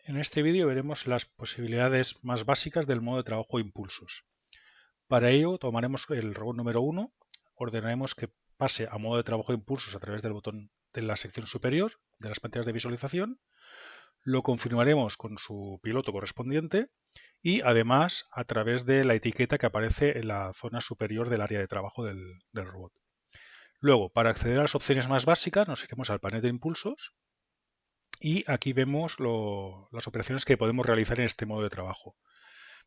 En este vídeo veremos las posibilidades más básicas del modo de trabajo impulsos. Para ello tomaremos el robot número 1, ordenaremos que pase a modo de trabajo impulsos a través del botón de la sección superior de las pantallas de visualización, lo confirmaremos con su piloto correspondiente y además a través de la etiqueta que aparece en la zona superior del área de trabajo del robot. Luego, para acceder a las opciones más básicas, nos iremos al panel de impulsos y aquí vemos las operaciones que podemos realizar en este modo de trabajo.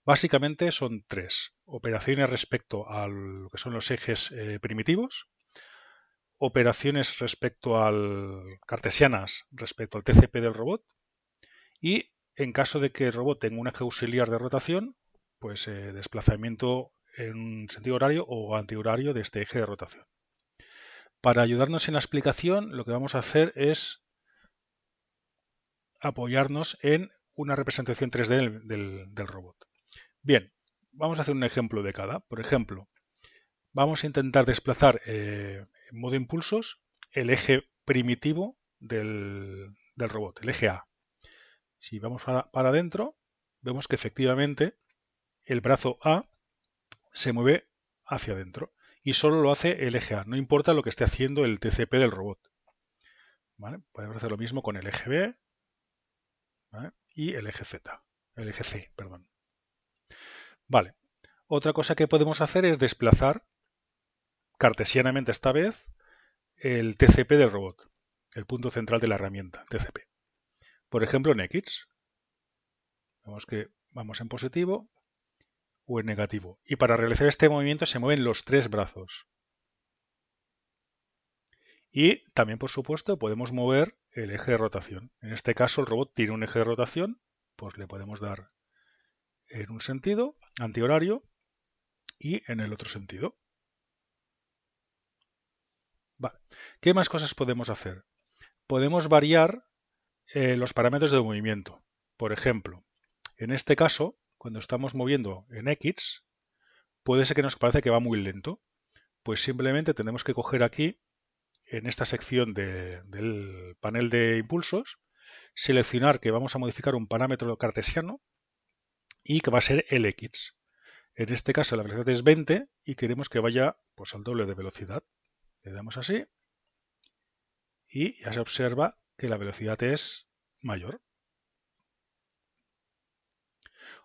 Básicamente son tres. Operaciones respecto a lo que son los ejes primitivos, operaciones cartesianas respecto al TCP del robot y en caso de que el robot tenga un eje auxiliar de rotación, pues desplazamiento en un sentido horario o antihorario de este eje de rotación. Para ayudarnos en la explicación, lo que vamos a hacer es apoyarnos en una representación 3D del robot. Bien, vamos a hacer un ejemplo de cada. Por ejemplo, vamos a intentar desplazar en modo impulsos el eje primitivo del robot, el eje A. Si vamos para adentro, vemos que efectivamente el brazo A se mueve hacia adentro y solo lo hace el eje A, no importa lo que esté haciendo el TCP del robot. ¿Vale? Podemos hacer lo mismo con el eje B, ¿vale? Y el eje Z, el eje C, perdón. Vale. Otra cosa que podemos hacer es desplazar cartesianamente esta vez el TCP del robot, el punto central de la herramienta TCP. Por ejemplo, en X. Vemos que vamos en positivo o en negativo. Y para realizar este movimiento se mueven los tres brazos. Y también, por supuesto, podemos mover el eje de rotación. En este caso, el robot tiene un eje de rotación, pues le podemos dar en un sentido, antihorario, y en el otro sentido. Vale. ¿Qué más cosas podemos hacer? Podemos variar los parámetros de movimiento. Por ejemplo, en este caso, cuando estamos moviendo en X, puede ser que nos parece que va muy lento. Pues simplemente tenemos que coger aquí, en esta sección del panel de impulsos, seleccionar que vamos a modificar un parámetro cartesiano y que va a ser el X. En este caso la velocidad es 20 y queremos que vaya pues, al doble de velocidad. Le damos así y ya se observa que la velocidad es mayor.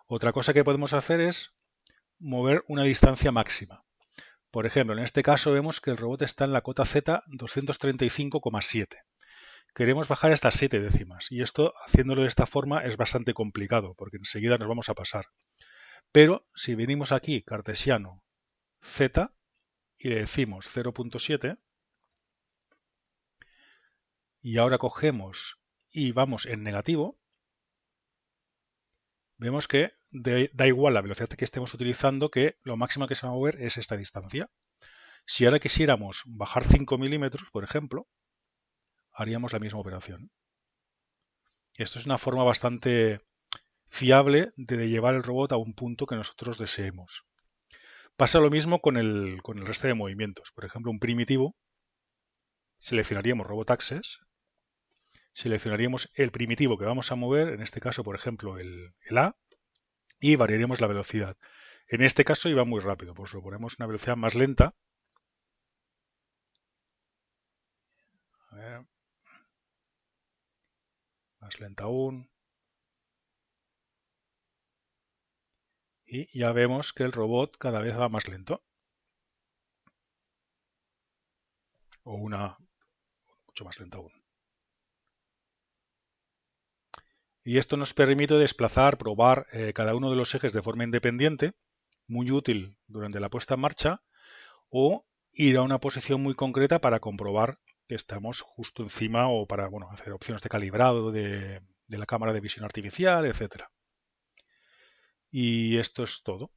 Otra cosa que podemos hacer es mover una distancia máxima. Por ejemplo, en este caso vemos que el robot está en la cota Z 235,7. Queremos bajar hasta 7 décimas y esto, haciéndolo de esta forma, es bastante complicado porque enseguida nos vamos a pasar. Pero si venimos aquí, cartesiano, Z, y le decimos 0,7, y ahora cogemos y vamos en negativo, vemos que da igual la velocidad que estemos utilizando, que lo máximo que se va a mover es esta distancia. Si ahora quisiéramos bajar 5 milímetros, por ejemplo, haríamos la misma operación. Esto es una forma bastante fiable de llevar el robot a un punto que nosotros deseemos. Pasa lo mismo con el resto de movimientos. Por ejemplo, un primitivo, seleccionaríamos Robot Access, seleccionaríamos el primitivo que vamos a mover, en este caso, por ejemplo, el A, y variaríamos la velocidad. En este caso iba muy rápido, pues lo ponemos una velocidad más lenta. A ver, más lenta aún. Y ya vemos que el robot cada vez va más lento. O una mucho más lenta aún. Y esto nos permite desplazar, probar cada uno de los ejes de forma independiente, muy útil durante la puesta en marcha, o ir a una posición muy concreta para comprobar que estamos justo encima o para hacer opciones de calibrado de la cámara de visión artificial, etc. Y esto es todo.